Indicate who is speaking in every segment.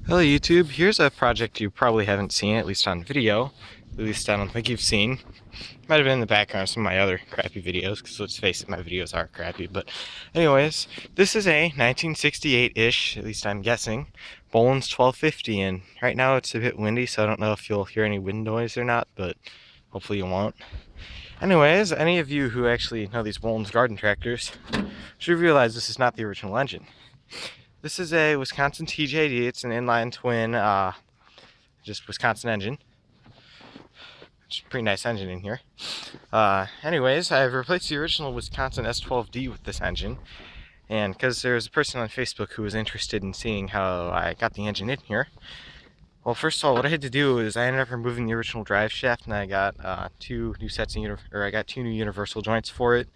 Speaker 1: Hello YouTube, here's a project you probably haven't seen, at least on video. At least I don't think you've seen. Might have been in the background of some of my other crappy videos, because let's face it, my videos are crappy. But anyways, this is a 1968-ish, at least I'm guessing, Bolens 1250, and right now it's a bit windy, so I don't know if you'll hear any wind noise or not, but hopefully you won't. Anyways, any of you who actually know these Bolens garden tractors should realize this is not the original engine. This is a Wisconsin TJD. It's an inline twin, just Wisconsin engine. It's a pretty nice engine in here. Anyways, I've replaced the original Wisconsin S12D with this engine. And because there was a person on Facebook who was interested in seeing how I got the engine in here. Well, first of all, what I had to do is I ended up removing the original drive shaft, and I got two new universal joints for it.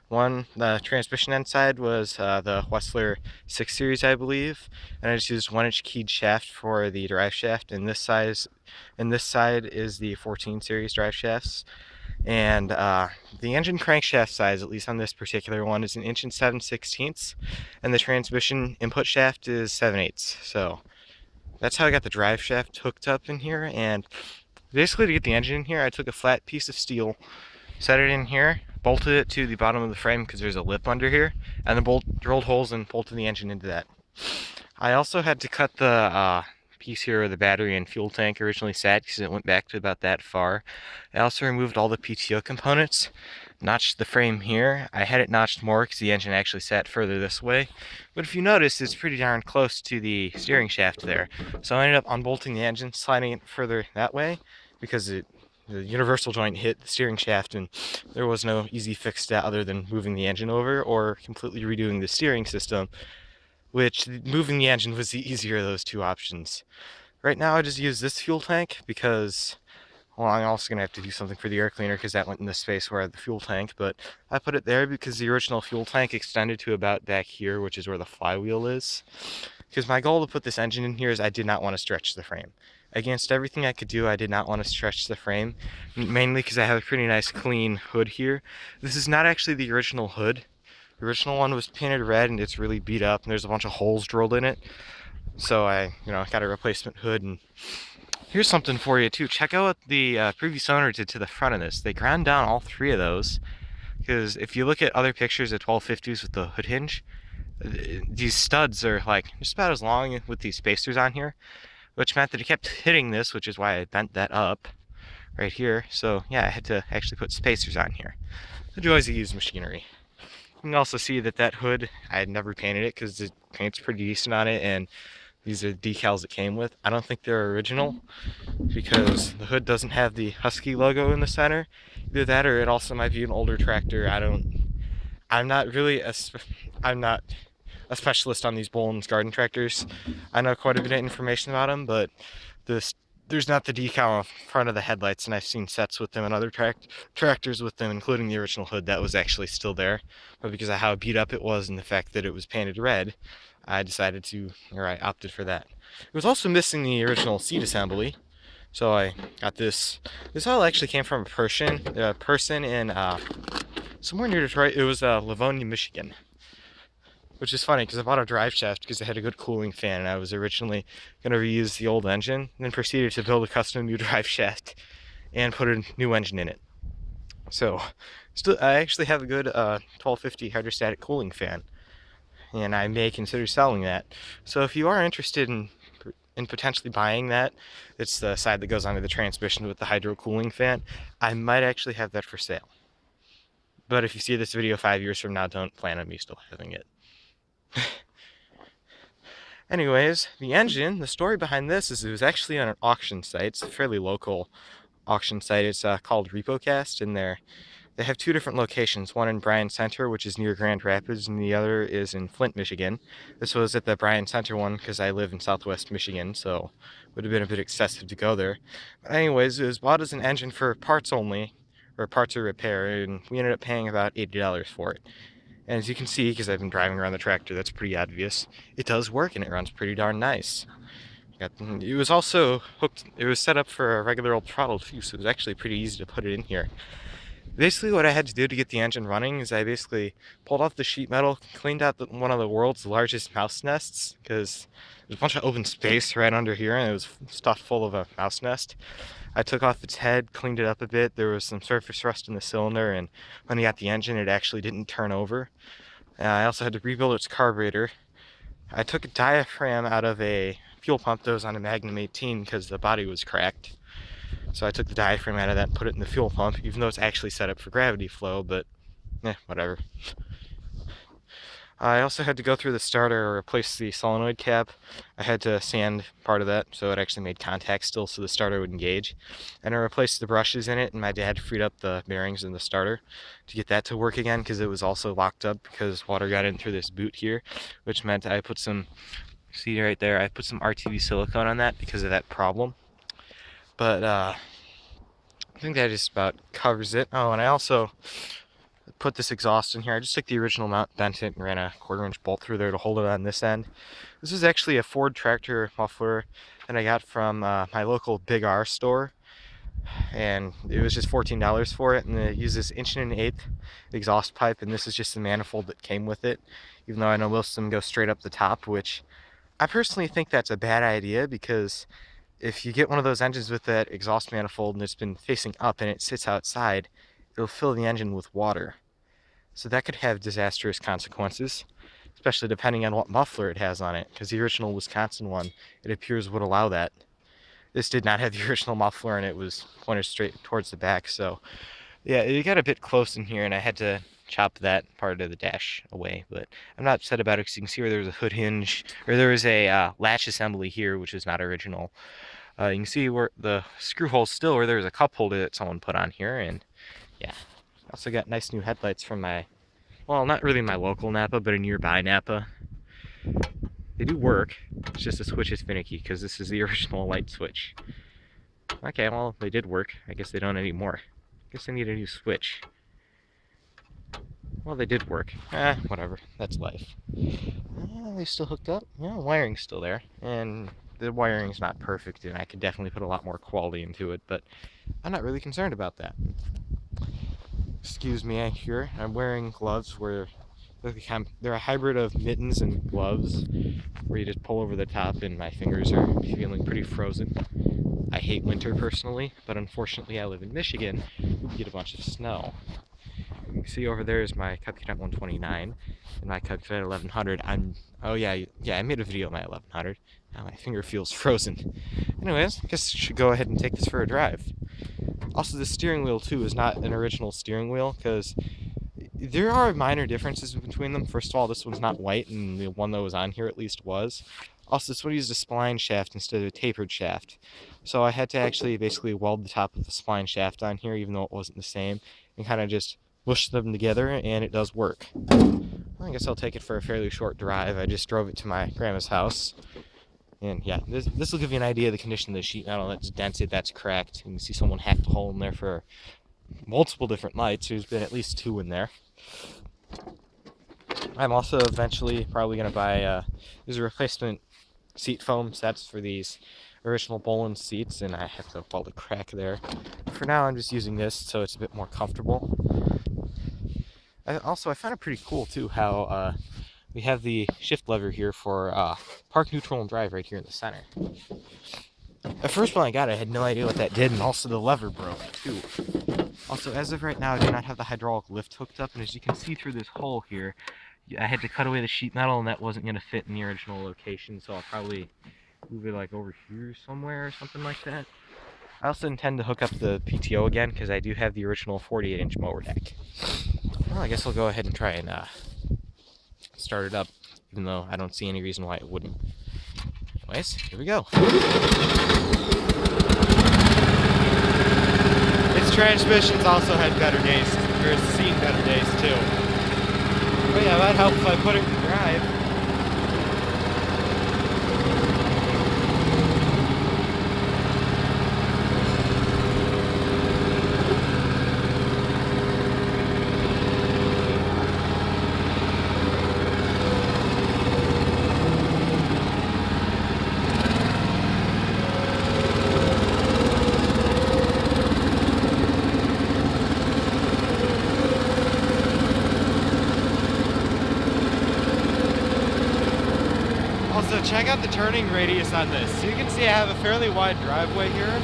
Speaker 1: One, the transmission end side was the Wessler 6 Series, I believe, and I just used 1-inch keyed shaft for the drive shaft. And this side is the 14 Series drive shafts. And the engine crankshaft size, at least on this particular one, is 1 inch and 7/16, and the transmission input shaft is 7/8. So that's how I got the drive shaft hooked up in here. And basically, to get the engine in here, I took a flat piece of steel, set it in here, bolted it to the bottom of the frame because there's a lip under here, and then drilled holes and bolted the engine into that. I also had to cut the piece here where the battery and fuel tank originally sat because it went back to about that far. I also removed all the PTO components, notched the frame here. I had it notched more because the engine actually sat further this way, but if you notice, it's pretty darn close to the steering shaft there. So I ended up unbolting the engine, sliding it further that way because the universal joint hit the steering shaft, and there was no easy fix to that other than moving the engine over or completely redoing the steering system, which moving the engine was the easier of those two options. Right now I just use this fuel tank because, well, I'm also going to have to do something for the air cleaner because that went in the space where I had the fuel tank, but I put it there because the original fuel tank extended to about back here, which is where the flywheel is. Because my goal to put this engine in here is I did not want to stretch the frame. Against everything I could do, I did not want to stretch the frame, mainly because I have a pretty nice clean hood here. This is not actually the original hood. The original one was painted red and it's really beat up and there's a bunch of holes drilled in it. So I, got a replacement hood. And here's something for you too. Check out what the previous owner did to the front of this. They ground down all three of those, because if you look at other pictures of 1250s with the hood hinge, these studs are like just about as long with these spacers on here, which meant that it kept hitting this, which is why I bent that up right here. So yeah, I had to actually put spacers on here. The joys of used machinery. You can also see that that hood, I had never painted it because the paint's pretty decent on it, and these are the decals it came with. I don't think they're original because the hood doesn't have the Husky logo in the center. Either that or it also might be an older tractor. I'm not really I'm not a specialist on these Bolens garden tractors. I know quite a bit of information about them, but there's not the decal in front of the headlights, and I've seen sets with them and other tractors with them, including the original hood that was actually still there. But because of how beat up it was and the fact that it was painted red, I opted for that. It was also missing the original seat assembly, so I got this. This all actually came from a person in somewhere near Detroit. It was Livonia, Michigan. Which is funny because I bought a drive shaft because it had a good cooling fan, and I was originally going to reuse the old engine, and then proceeded to build a custom new drive shaft and put a new engine in it. So, I actually have a good 1250 hydrostatic cooling fan, and I may consider selling that. So if you are interested in potentially buying that, it's the side that goes onto the transmission with the hydro cooling fan, I might actually have that for sale. But if you see this video 5 years from now, don't plan on me still having it. Anyways, the story behind this is it was actually on an auction site. It's a fairly local auction site. It's called RepoCast, and they have two different locations, one in Bryan Center, which is near Grand Rapids, and the other is in Flint, Michigan. This was at the Bryan Center one because I live in southwest Michigan, so it would have been a bit excessive to go there. But anyways, it was bought as an engine for parts only, or parts or repair, and we ended up paying about $80 for it. And as you can see, because I've been driving around the tractor, that's pretty obvious. It does work and it runs pretty darn nice. It was also hooked, it was set up for a regular old throttle too, so it was actually pretty easy to put it in here. Basically, what I had to do to get the engine running is I basically pulled off the sheet metal, cleaned out one of the world's largest mouse nests, because there's a bunch of open space right under here, and it was stuffed full of a mouse nest. I took off its head, cleaned it up a bit. There was some surface rust in the cylinder, and when I got the engine, it actually didn't turn over. I also had to rebuild its carburetor. I took a diaphragm out of a fuel pump that was on a Magnum 18 because the body was cracked. So I took the diaphragm out of that and put it in the fuel pump, even though it's actually set up for gravity flow, but whatever. I also had to go through the starter or replace the solenoid cap. I had to sand part of that so it actually made contact still so the starter would engage. And I replaced the brushes in it, and my dad freed up the bearings in the starter to get that to work again because it was also locked up because water got in through this boot here, which meant I put some, see right there, I put some RTV silicone on that because of that problem. But I think that just about covers it. Oh, and I also put this exhaust in here. I just took the original mount, bent it, and ran a 1/4-inch bolt through there to hold it on this end. This is actually a Ford tractor muffler that I got from my local Big R store, and it was just $14 for it, and it uses 1 1/8" exhaust pipe, and this is just the manifold that came with it, even though I know most of them go straight up the top, which I personally think that's a bad idea because if you get one of those engines with that exhaust manifold and it's been facing up and it sits outside, it'll fill the engine with water. So that could have disastrous consequences, especially depending on what muffler it has on it, because the original Wisconsin one, it appears, would allow that. This did not have the original muffler, and it was pointed straight towards the back, so yeah, it got a bit close in here, and I had to chop that part of the dash away, but I'm not upset about it because you can see where there was a hood hinge, or there was a latch assembly here, which is not original. You can see where the screw hole's still where there was a cup holder that someone put on here, and yeah. I also got nice new headlights from my, well, not really my local Napa, but a nearby Napa. They do work, it's just the switch is finicky because this is the original light switch. Okay, well, they did work. I guess they don't anymore. I guess I need a new switch. Well, they did work. Whatever. That's life. They still hooked up. Yeah, wiring's still there. And the wiring's not perfect, and I could definitely put a lot more quality into it, but I'm not really concerned about that. Excuse me here. I'm wearing gloves where they're a hybrid of mittens and gloves where you just pull over the top and my fingers are feeling pretty frozen. I hate winter personally, but unfortunately I live in Michigan. We get a bunch of snow. You can see over there is my Cub Cadet 129 and my Cub Cadet 1100. Oh yeah, I made a video of my 1100. Now my finger feels frozen. Anyways, I guess I should go ahead and take this for a drive. Also, the steering wheel too is not an original steering wheel because there are minor differences between them. First of all, this one's not white, and the one that was on here at least was. Also, this one used a spline shaft instead of a tapered shaft. So I had to actually basically weld the top of the spline shaft on here, even though it wasn't the same, and kind of just mush them together, and it does work. Well, I guess I'll take it for a fairly short drive. I just drove it to my grandma's house. And yeah, this will give you an idea of the condition of the sheet metal. That's dented, that's cracked. You can see someone hacked a hole in there for multiple different lights. There's been at least 2 in there. I'm also eventually probably going to buy, there's a replacement seat foam sets for these original Bolens seats, and I have to weld a crack there. For now, I'm just using this so it's a bit more comfortable. I found it pretty cool too how we have the shift lever here for park, neutral, and drive right here in the center. At first when I got it, I had no idea what that did, and also the lever broke too. Also, as of right now, I do not have the hydraulic lift hooked up, and as you can see through this hole here, I had to cut away the sheet metal, and that wasn't going to fit in the original location, so I'll probably move it like over here somewhere or something like that. I also intend to hook up the PTO again, because I do have the original 48-inch mower deck. Well, I guess I'll go ahead and try and start it up, even though I don't see any reason why it wouldn't. Anyways, here we go. Its transmissions also had better days, or it's seen better days too. But yeah, that helps if I put it in drive. check out the turning radius on this. So you can see I have a fairly wide driveway here,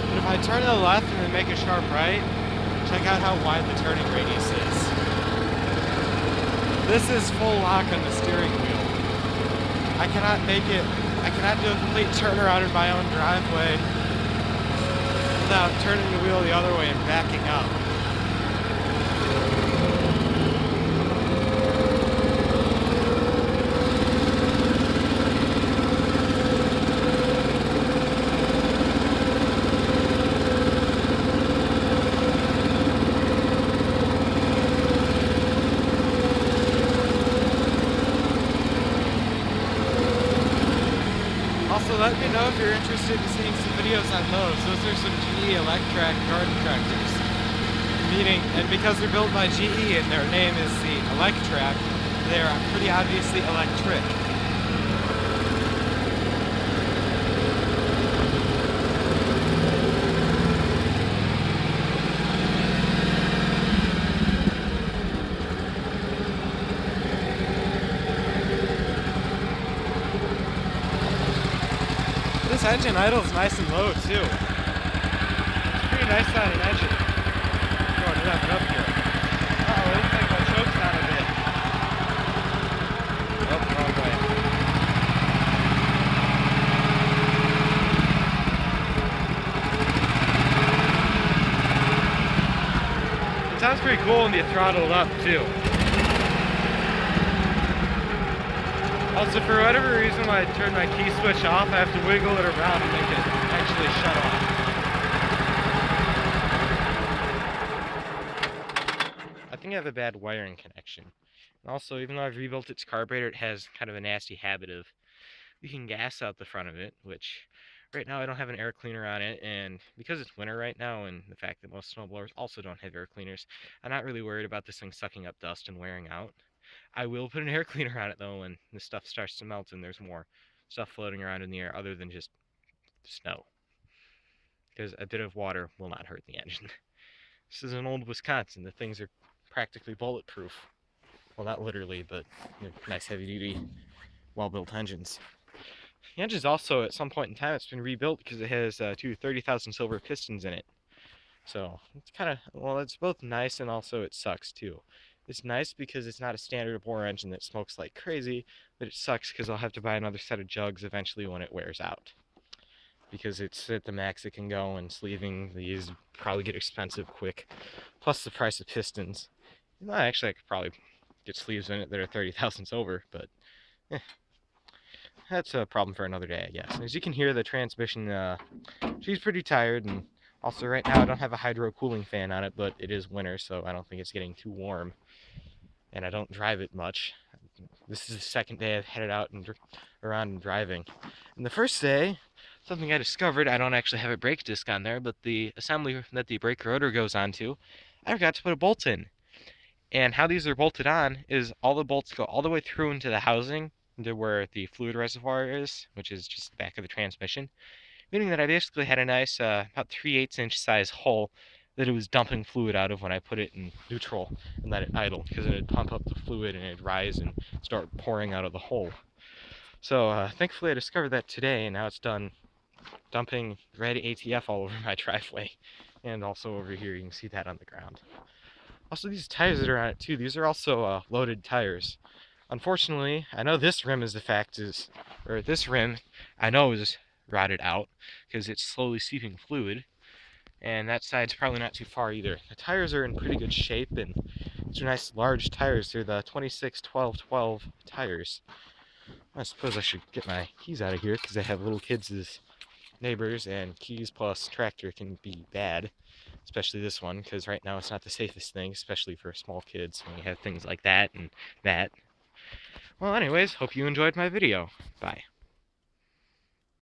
Speaker 1: but if I turn to the left and then make a sharp right, check out how wide the turning radius is. This is full lock on the steering wheel. I cannot do a complete turnaround in my own driveway without turning the wheel the other way and backing up. Also, let me know if you're interested in seeing some videos on those. Those are some GE Electrac garden tractors. And because they're built by GE and their name is the Electrac, they're pretty obviously electric. This engine idles nice and low too. It's pretty nice sounding engine. I'm going to rev it up here. Uh-oh, it looks like my choke's down a bit. Oh, wrong way. It sounds pretty cool when you throttle it up too. Also, for whatever reason, when I turn my key switch off, I have to wiggle it around and make it actually shut off. I think I have a bad wiring connection. And also, even though I've rebuilt its carburetor, it has kind of a nasty habit of leaking gas out the front of it, which right now I don't have an air cleaner on it, and because it's winter right now and the fact that most snowblowers also don't have air cleaners, I'm not really worried about this thing sucking up dust and wearing out. I will put an air cleaner on it though when the stuff starts to melt and there's more stuff floating around in the air other than just snow. Because a bit of water will not hurt the engine. This is an old Wisconsin. The things are practically bulletproof. Well, not literally, but they're nice heavy-duty, well-built engines. The engine's also, at some point in time, it's been rebuilt because it has two 30,000 silver pistons in it. So it's kind of, well, it's both nice and also it sucks too. It's nice because it's not a standard bore engine that smokes like crazy, but it sucks because I'll have to buy another set of jugs eventually when it wears out. Because it's at the max it can go, and sleeving these probably get expensive quick. Plus the price of pistons. Well, actually, I could probably get sleeves in it that are 30,000 silver, but that's a problem for another day, I guess. As you can hear, the transmission, she's pretty tired, and also right now I don't have a hydro cooling fan on it, but it is winter, so I don't think it's getting too warm. And I don't drive it much. This is the second day I've headed out and around and driving. And the first day, something I discovered, I don't actually have a brake disc on there, but the assembly that the brake rotor goes onto, I forgot to put a bolt in. And how these are bolted on is all the bolts go all the way through into the housing, into where the fluid reservoir is, which is just the back of the transmission. Meaning that I basically had a nice, about 3/8 inch size hole that it was dumping fluid out of when I put it in neutral and let it idle, because it would pump up the fluid and it'd rise and start pouring out of the hole. So thankfully I discovered that today, and now it's done dumping red ATF all over my driveway, and also over here. You can see that on the ground. Also, these tires that are on it too, these are also loaded tires. Unfortunately, I know this rim is this rim I know is rotted out because it's slowly seeping fluid, and that side's probably not too far either. The tires are in pretty good shape, and these are nice large tires. They're the 26-12-12 tires. I suppose I should get my keys out of here because I have little kids as neighbors, and keys plus tractor can be bad, especially this one, because right now it's not the safest thing, especially for small kids when you have things like that and that. Well, anyways, hope you enjoyed my video. Bye.